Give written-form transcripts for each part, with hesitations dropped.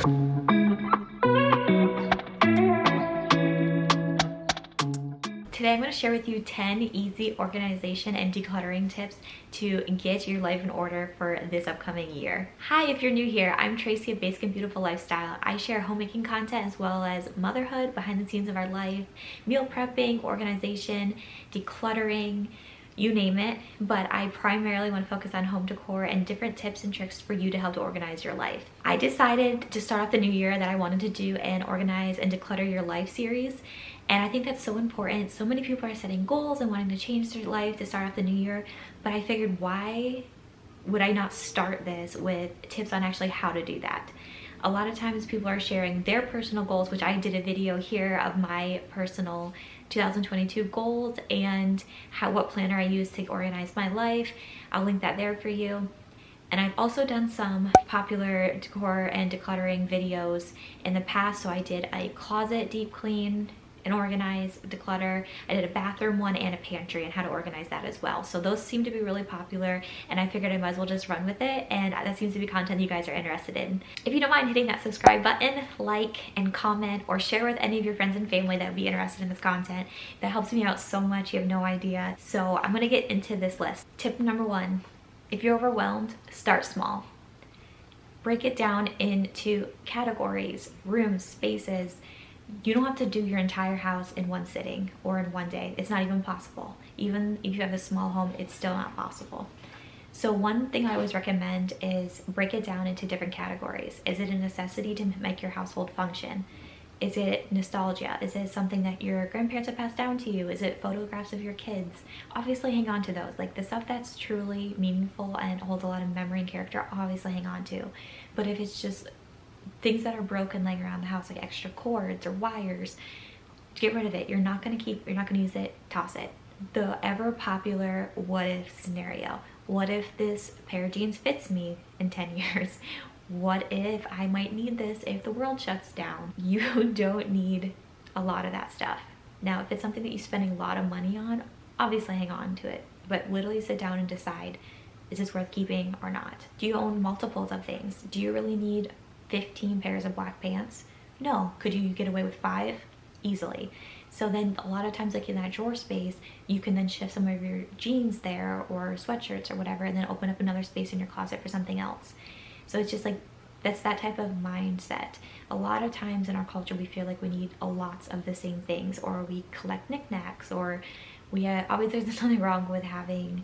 Today I'm going to share with you 10 easy organization and decluttering tips to get your life in order for this upcoming year. Hi, if you're new here, I'm Tracy of Basic and Beautiful Lifestyle. I share homemaking content as well as motherhood, behind the scenes of our life, meal prepping, organization, decluttering, you name it, but I primarily want to focus on home decor and different tips and tricks for you to help to organize your life. I decided to start off the new year that I wanted to do an organize and declutter your life series, and I think that's so important. So many people are setting goals and wanting to change their life to start off the new year, but I figured, why would I not start this with tips on actually how to do that? A lot of times people are sharing their personal goals, which I did a video here of my personal 2022 goals and what planner I use to organize my life. I'll link that there for you. And I've also done some popular decor and decluttering videos in the past. So I did a closet deep clean and organize, declutter. I did a bathroom one and a pantry and how to organize that as well. So those seem to be really popular, and I figured I might as well just run with it, and that seems to be content you guys are interested in. If you don't mind hitting that subscribe button, like and comment, or share with any of your friends and family that would be interested in this content. That helps me out so much, you have no idea. So I'm gonna get into this list. Tip number 1, if you're overwhelmed, start small. Break it down into categories, rooms, spaces. You don't have to do your entire house in one sitting or in one day. It's not even possible. Even if you have a small home, it's still not possible. So one thing I always recommend is break it down into different categories. Is it a necessity to make your household function? Is it nostalgia? Is it something that your grandparents have passed down to you? Is it photographs of your kids? Obviously hang on to those. Like the stuff that's truly meaningful and holds a lot of memory and character, obviously hang on to. But if it's just things that are broken laying around the house, like extra cords or wires, get rid of it. You're not gonna use it, toss it. The ever popular what if scenario. What if this pair of jeans fits me in 10 years? What if I might need this if the world shuts down? You don't need a lot of that stuff. Now, if it's something that you're spending a lot of money on, obviously hang on to it, but literally sit down and decide, is this worth keeping or not? Do you own multiples of things? Do you really need 15 pairs of black pants? No. Could you get away with 5? Easily. So then a lot of times, like in that drawer space, you can then shift some of your jeans there or sweatshirts or whatever, and then open up another space in your closet for something else. So it's just like, that's that type of mindset. A lot of times in our culture, we feel like we need lots of the same things, or we collect knickknacks, or we obviously there's nothing wrong with having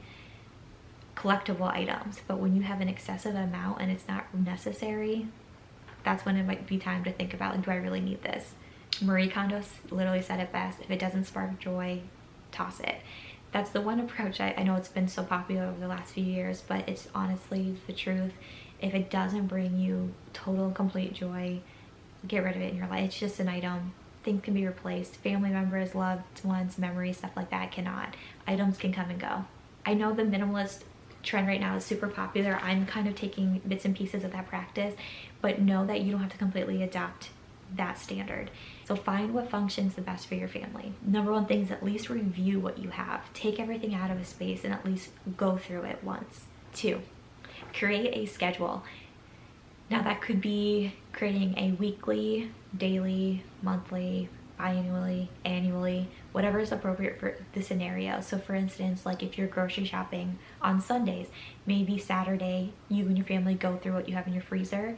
collectible items, but when you have an excessive amount and it's not necessary, that's when it might be time to think about, like, do I really need this? Marie Kondo literally said it best: if it doesn't spark joy, toss it. That's the one approach. I know it's been so popular over the last few years, but it's honestly the truth. If it doesn't bring you total and complete joy, get rid of it in your life. It's just an item. Things can be replaced. Family members, loved ones, memories, stuff like that cannot. Items can come and go. I know the minimalist trend right now is super popular. I'm kind of taking bits and pieces of that practice, but know that you don't have to completely adopt that standard. So find what functions the best for your family. Number 1 thing is at least review what you have. Take everything out of a space and at least go through it once. 2, create a schedule. Now that could be creating a weekly, daily, monthly, biannually, annually, whatever is appropriate for the scenario. So for instance, like if you're grocery shopping on Sundays, maybe Saturday you and your family go through what you have in your freezer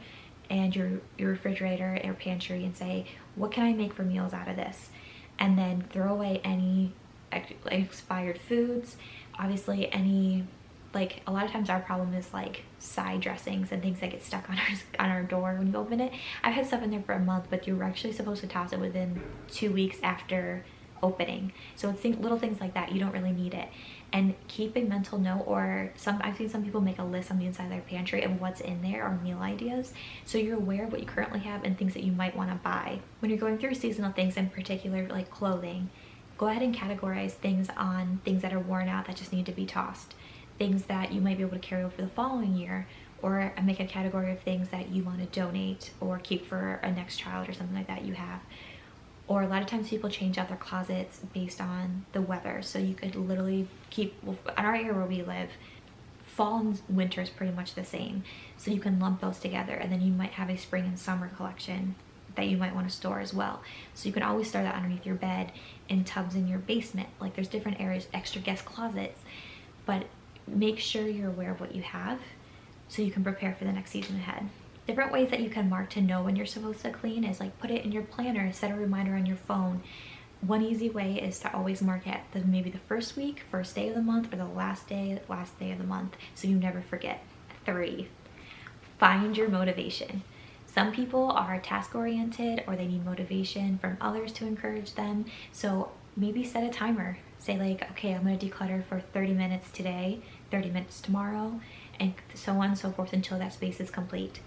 and your refrigerator or pantry and say, what can I make for meals out of this? And then throw away any expired foods. Obviously any, like a lot of times our problem is like side dressings and things that get stuck on our door when you open it. I've had stuff in there for a month, but you're actually supposed to toss it within 2 weeks after opening. So it's little things like that. You don't really need it. And keep a mental note, or I've seen some people make a list on the inside of their pantry of what's in there or meal ideas, so you're aware of what you currently have and things that you might want to buy. When you're going through seasonal things, in particular like clothing, go ahead and categorize things on things that are worn out that just need to be tossed, things that you might be able to carry over the following year, or make a category of things that you want to donate or keep for a next child or something like that you have. Or a lot of times people change out their closets based on the weather. So you could literally keep, in our area where we live, fall and winter is pretty much the same. So you can lump those together, and then you might have a spring and summer collection that you might want to store as well. So you can always store that underneath your bed, in tubs in your basement. Like there's different areas, extra guest closets, but make sure you're aware of what you have so you can prepare for the next season ahead. Different ways that you can mark to know when you're supposed to clean is like put it in your planner, set a reminder on your phone. One easy way is to always mark it maybe the first week, first day of the month, or the last day of the month, so you never forget. 3, find your motivation. Some people are task oriented, or they need motivation from others to encourage them. So maybe set a timer. Say like, okay, I'm gonna declutter for 30 minutes today, 30 minutes tomorrow, and so on and so forth until that space is complete.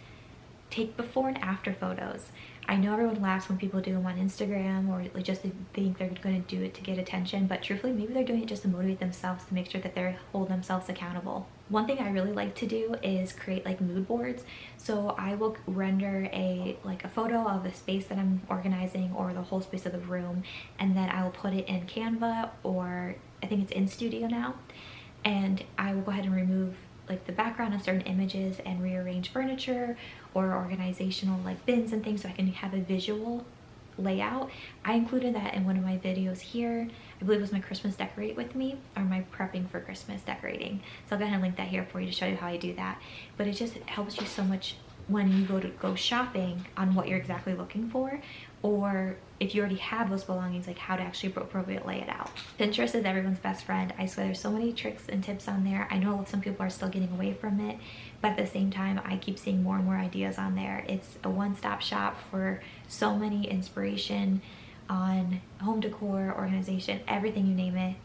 Take before and after photos. I know everyone laughs when people do them on Instagram, or like just they think they're going to do it to get attention, but truthfully maybe they're doing it just to motivate themselves, to make sure that they hold themselves accountable. One thing I really like to do is create like mood boards. So I will render a photo of the space that I'm organizing, or the whole space of the room, and then I will put it in Canva, or I think it's in Studio now, and I will go ahead and remove like the background of certain images and rearrange furniture or organizational like bins and things, so I can have a visual layout. I included that in one of my videos here. I believe it was my Christmas decorate with me, or my prepping for Christmas decorating. So I'll go ahead and link that here for you to show you how I do that. But it just helps you so much when you go shopping on what you're exactly looking for, or if you already have those belongings, like how to actually appropriately lay it out. Pinterest is everyone's best friend. I swear there's so many tricks and tips on there. I know some people are still getting away from it, but at the same time I keep seeing more and more ideas on there. It's a one-stop shop for so many inspiration on home decor, organization, everything, you name it.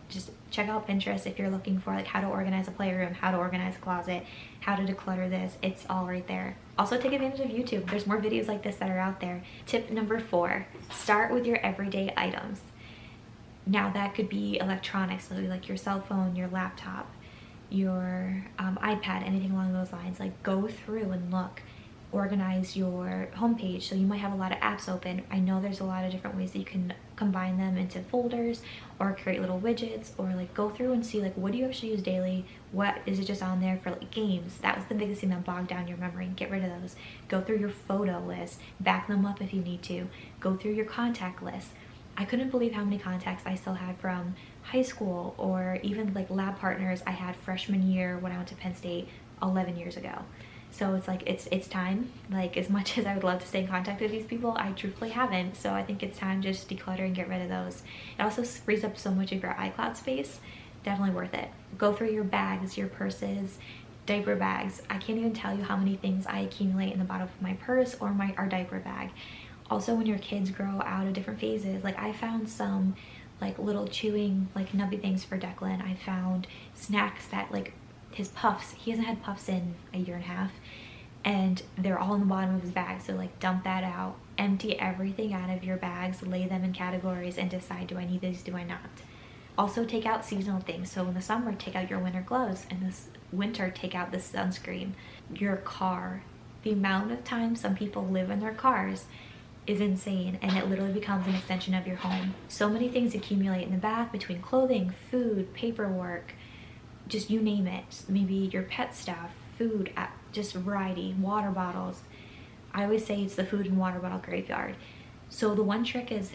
Just check out Pinterest if you're looking for like how to organize a playroom, how to organize a closet, how to declutter this. It's all right there. Also take advantage of YouTube. There's more videos like this that are out there. Tip number 4, start with your everyday items. Now that could be electronics, so like your cell phone, your laptop, your iPad, anything along those lines. Like go through and look. Organize your homepage. So you might have a lot of apps open. I know there's a lot of different ways that you can combine them into folders, or create little widgets, or like go through and see like what do you actually use daily, what is it just on there for like games. That was the biggest thing that bogged down your memory. Get rid of those. Go through your photo list, back them up if you need to. Go through your contact list. I couldn't believe how many contacts I still had from high school, or even like lab partners I had freshman year when I went to Penn State 11 years ago. So it's like, it's time. Like, as much as I would love to stay in contact with these people, I truthfully haven't. So I think it's time to just declutter and get rid of those. It also frees up so much of your iCloud space. Definitely worth it. Go through your bags, your purses, diaper bags. I can't even tell you how many things I accumulate in the bottom of my purse or our diaper bag. Also, when your kids grow out of different phases, like I found some like little chewing like nubby things for Declan. I found snacks that like his puffs, he hasn't had puffs in a year and a half, and they're all in the bottom of his bag. So like dump that out, empty everything out of your bags, lay them in categories, and decide, do I need these, do I not? Also take out seasonal things. So in the summer, take out your winter gloves, and this winter take out the sunscreen. Your car, the amount of time some people live in their cars is insane, and it literally becomes an extension of your home. So many things accumulate in the back, between clothing, food, paperwork, just you name it. Maybe your pet stuff, food, just variety, water bottles. I always say it's the food and water bottle graveyard. So the one trick is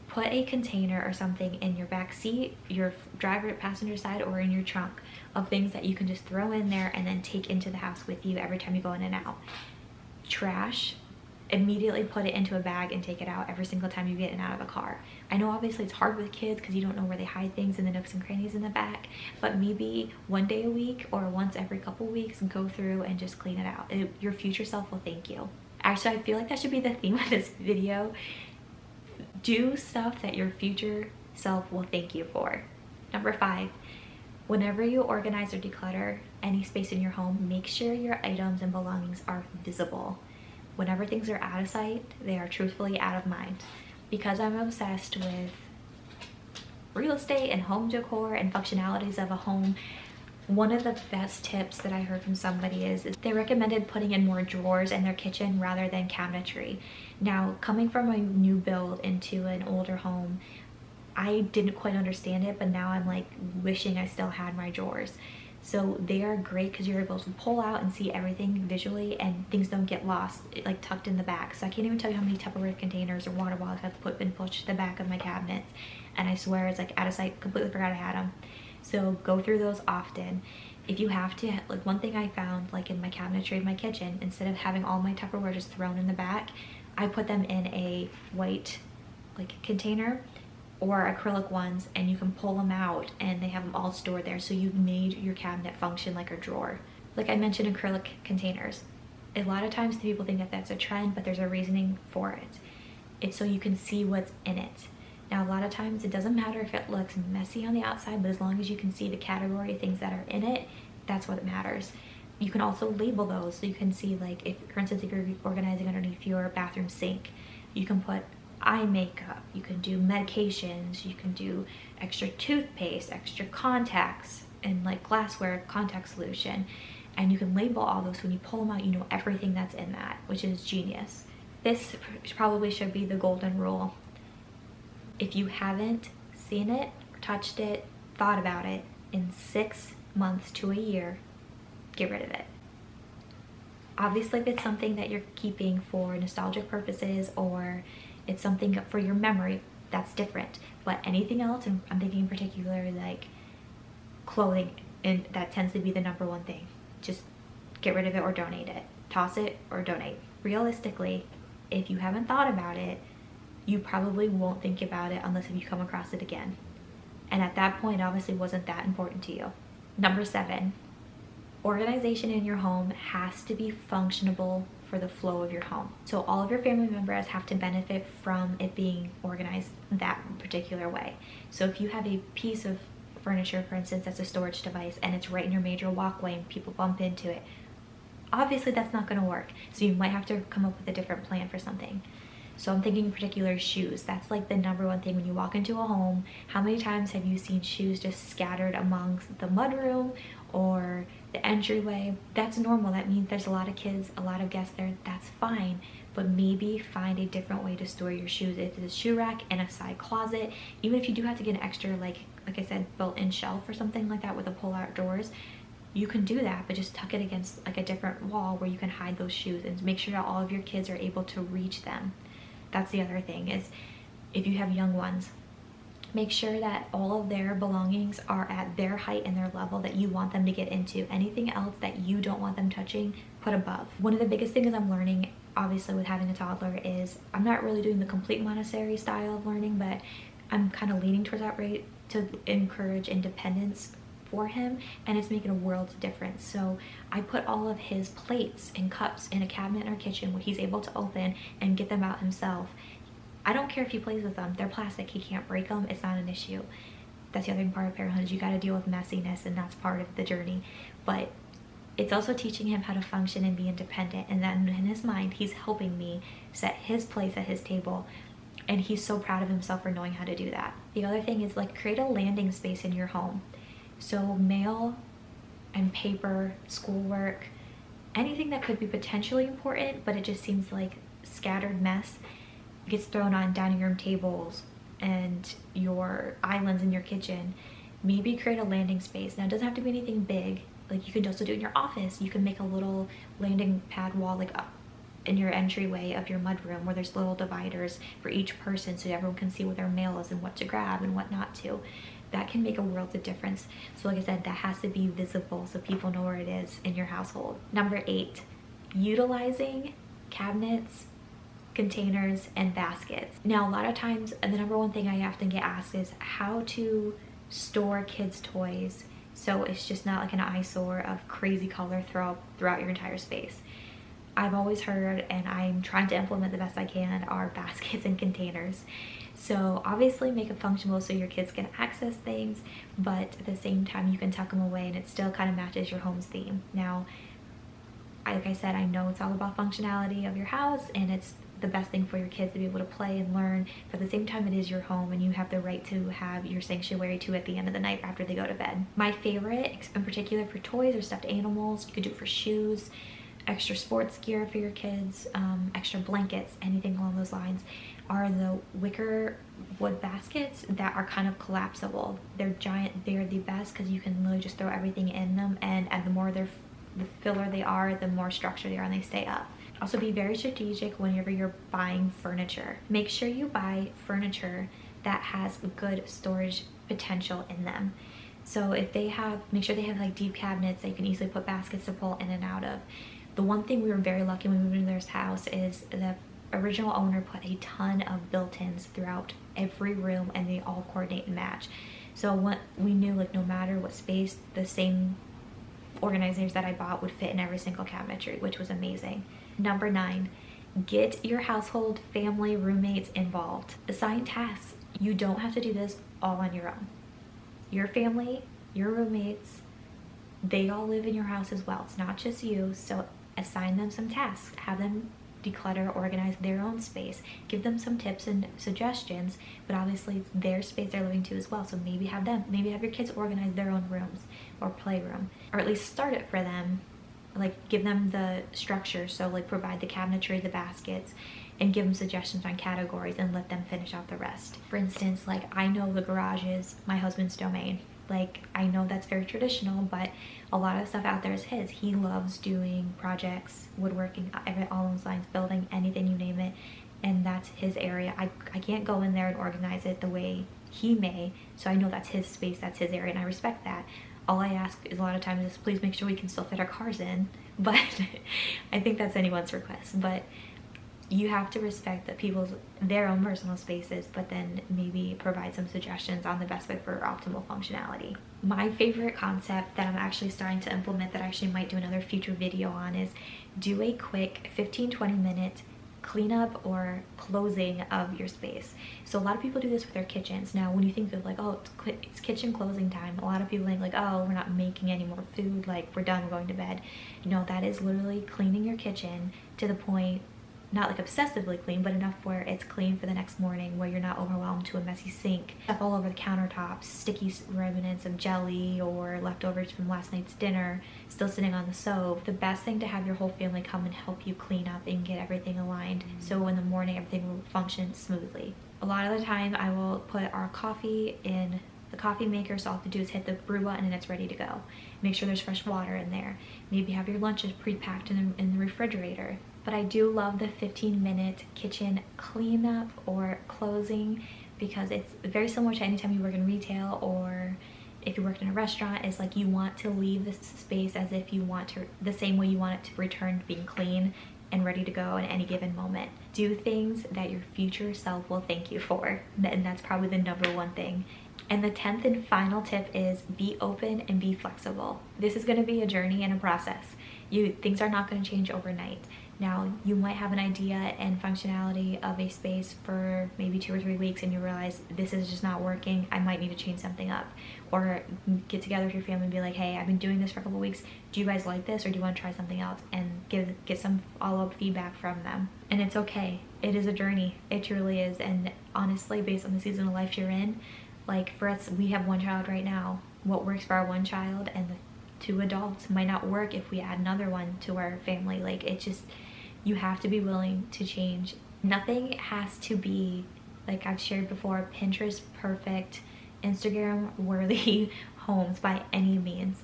put a container or something in your back seat, your driver passenger side, or in your trunk, of things that you can just throw in there and then take into the house with you every time you go in and out. Trash, immediately put it into a bag and take it out every single time you get in and out of a car. I know obviously it's hard with kids because you don't know where they hide things in the nooks and crannies in the back, but maybe one day a week or once every couple weeks, go through and just clean it out. Your future self will thank you. Actually, I feel like that should be the theme of this video. Do stuff that your future self will thank you for. Number 5, whenever you organize or declutter any space in your home, make sure your items and belongings are visible. Whenever things are out of sight, they are truthfully out of mind. Because I'm obsessed with real estate and home decor and functionalities of a home, one of the best tips that I heard from somebody is they recommended putting in more drawers in their kitchen rather than cabinetry. Now, coming from a new build into an older home, I didn't quite understand it, but now I'm like wishing I still had my drawers. So they are great because you're able to pull out and see everything visually, and things don't get lost, like tucked in the back. So I can't even tell you how many Tupperware bcontainers or water bottles I've been pushed to the back of my cabinets, and I swear it's like out of sight, completely forgot I had them. So go through those often. If you have to, like one thing I found, like in my cabinetry in my kitchen, instead of having all my Tupperware just thrown in the back, I put them in a white like container or acrylic ones, and you can pull them out and they have them all stored there. So you've made your cabinet function like a drawer. Like I mentioned, acrylic containers. A lot of times people think that that's a trend, but there's a reasoning for it. It's so you can see what's in it. Now, a lot of times it doesn't matter if it looks messy on the outside, but as long as you can see the category of things that are in it, that's what matters. You can also label those, so you can see, like, if, for instance, if you're organizing underneath your bathroom sink, you can put eye makeup, you can do medications, you can do extra toothpaste, extra contacts, and like glassware contact solution. And you can label all those. When you pull them out, you know everything that's in that, which is genius. This probably should be the golden rule. If you haven't seen it, touched it, thought about it in 6 months to a year, get rid of it. Obviously, if it's something that you're keeping for nostalgic purposes or it's something for your memory, that's different. But anything else, and I'm thinking in particular like clothing, and that tends to be the #1 thing. Just get rid of it or donate it. Toss it or donate. Realistically, if you haven't thought about it, you probably won't think about it unless if you come across it again. And at that point, obviously wasn't that important to you. #7, organization in your home has to be functionable for the flow of your home. So all of your family members have to benefit from it being organized that particular way. So if you have a piece of furniture, for instance, that's a storage device and it's right in your major walkway and people bump into it, obviously that's not going to work. So you might have to come up with a different plan for something. So I'm thinking in particular shoes. That's like the #1 thing when you walk into a home. How many times have you seen shoes just scattered amongst the mudroom or the entryway? That's normal. That means there's a lot of kids, a lot of guests there. That's fine. But maybe find a different way to store your shoes. If it's a shoe rack in a side closet, even if you do have to get an extra, like I said, built-in shelf or something like that with a pull-out doors, you can do that, but just tuck it against like a different wall where you can hide those shoes and make sure that all of your kids are able to reach them. That's the other thing, is if you have young ones, make sure that all of their belongings are at their height and their level that you want them to get into. Anything else that you don't want them touching, put above. One of the biggest things I'm learning, obviously with having a toddler, is I'm not really doing the complete Montessori style of learning, but I'm kind of leaning towards that rate to encourage independence for him, and it's making a world of difference. So I put all of his plates and cups in a cabinet in our kitchen where he's able to open and get them out himself. I don't care if he plays with them. They're plastic. He can't break them. It's not an issue. That's the other part of parenthood, is you got to deal with messiness, and that's part of the journey. But it's also teaching him how to function and be independent, and then in his mind, he's helping me set his place at his table, and he's so proud of himself for knowing how to do that. The other thing is, like, create a landing space in your home. So mail and paper, schoolwork, anything that could be potentially important, but it just seems like scattered mess, gets thrown on dining room tables and your islands in your kitchen. Maybe create a landing space. Now, it doesn't have to be anything big. Like, you could also do it in your office. You can make a little landing pad wall, like up in your entryway of your mudroom, where there's little dividers for each person so everyone can see what their mail is and what to grab and what not to. That can make a world of difference. So like I said, that has to be visible so people know where it is in your household. #8, utilizing cabinets, containers, and baskets. Now, a lot of times, the #1 thing I often get asked is how to store kids' toys so it's just not like an eyesore of crazy color throughout your entire space. I've always heard, and I'm trying to implement the best I can, are baskets and containers. So obviously make it functional so your kids can access things, but at the same time you can tuck them away and it still kind of matches your home's theme. Now, like I said, I know it's all about functionality of your house and it's the best thing for your kids to be able to play and learn, but at the same time it is your home and you have the right to have your sanctuary too at the end of the night after they go to bed. My favorite, in particular for toys or stuffed animals, you could do it for shoes, extra sports gear for your kids, extra blankets, anything along those lines, are the wicker wood baskets that are kind of collapsible. They're giant. They're the best because you can literally just throw everything in them, and the more the filler they are, the more structured they are and they stay up. Also, be very strategic whenever you're buying furniture. Make sure you buy furniture that has good storage potential in them. So if they have, make sure they have like deep cabinets that you can easily put baskets to pull in and out of. The one thing we were very lucky when we moved into this house is the original owner put a ton of built-ins throughout every room, and they all coordinate and match. So what we knew, like, no matter what space, the same organizers that I bought would fit in every single cabinetry, which was amazing. Number 9, get your household, family, roommates involved. Assign tasks. You don't have to do this all on your own. Your family, your roommates, they all live in your house as well. It's not just you. So assign them some tasks. Have them declutter, organize their own space. Give them some tips and suggestions, but obviously it's their space they're living to as well. So maybe have your kids organize their own rooms or playroom, or at least start it for them. Like, give them the structure. So like, provide the cabinetry, the baskets, and give them suggestions on categories and let them finish out the rest. For instance, like, I know the garage is my husband's domain. Like, I know that's very traditional, but a lot of stuff out there is his. He loves doing projects, woodworking, all those lines, building, anything, you name it, and that's his area. I can't go in there and organize it the way he may, so I know that's his space, that's his area, and I respect that. All I ask is a lot of times is please make sure we can still fit our cars in, but I think that's anyone's request. But you have to respect that their own personal spaces, but then maybe provide some suggestions on the best way for optimal functionality. My favorite concept that I'm actually starting to implement, that I actually might do another future video on, is do a quick 15-20 minute cleanup or closing of your space. So a lot of people do this with their kitchens. Now when you think of like, oh, it's kitchen closing time, a lot of people think like, oh, we're not making any more food, like we're done, we're going to bed. No, that is literally cleaning your kitchen to the point, not like obsessively clean, but enough where it's clean for the next morning, where you're not overwhelmed to a messy sink, stuff all over the countertops, sticky remnants of jelly or leftovers from last night's dinner still sitting on the stove. The best thing to have your whole family come and help you clean up and get everything aligned, so in the morning everything will function smoothly. A lot of the time I will put our coffee in the coffee maker, so all I have to do is hit the brew button and it's ready to go. Make sure there's fresh water in there. Maybe have your lunches pre-packed in the refrigerator. But I do love the 15-minute kitchen cleanup or closing, because it's very similar to anytime you work in retail, or if you worked in a restaurant. It's like you want to leave this space as if you want to, the same way you want it to return being clean and ready to go at any given moment. Do things that your future self will thank you for, and that's probably the #1 thing. And the 10th and final tip is be open and be flexible. This is going to be a journey and a process. Things are not going to change overnight. Now, you might have an idea and functionality of a space for maybe 2 or 3 weeks, and you realize this is just not working, I might need to change something up. Or get together with your family and be like, hey, I've been doing this for a couple weeks, do you guys like this, or do you want to try something else? And get some follow-up feedback from them. And it's okay. It is a journey. It truly is. And honestly, based on the season of life you're in, like for us, we have 1 child right now. What works for our 1 child and the 2 adults might not work if we add another one to our family. Like, it just, you have to be willing to change. Nothing has to be, like I've shared before, Pinterest perfect, Instagram worthy homes by any means.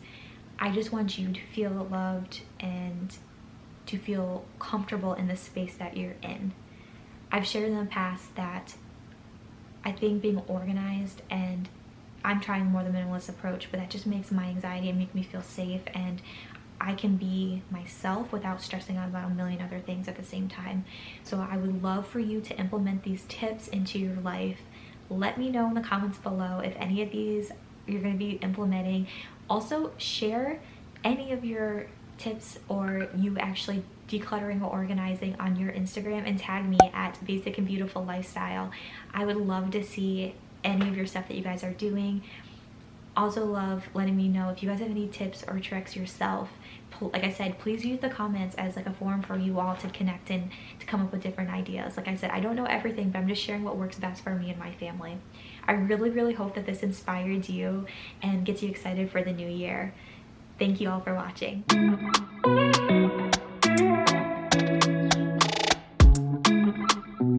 I just want you to feel loved and to feel comfortable in the space that you're in. I've shared in the past that I think being organized, and I'm trying more the minimalist approach, but that just makes my anxiety and make me feel safe, and I can be myself without stressing out about a million other things at the same time. So I would love for you to implement these tips into your life. Let me know in the comments below if any of these you're going to be implementing. Also, share any of your tips or you actually decluttering or organizing on your Instagram and tag me at Basic and Beautiful Lifestyle. I would love to see any of your stuff that you guys are doing. Also love letting me know if you guys have any tips or tricks yourself. Like I said, please use the comments as like a forum for you all to connect and to come up with different ideas. Like I said, I don't know everything, but I'm just sharing what works best for me and my family. I really hope that this inspired you and gets you excited for the new year. Thank you all for watching.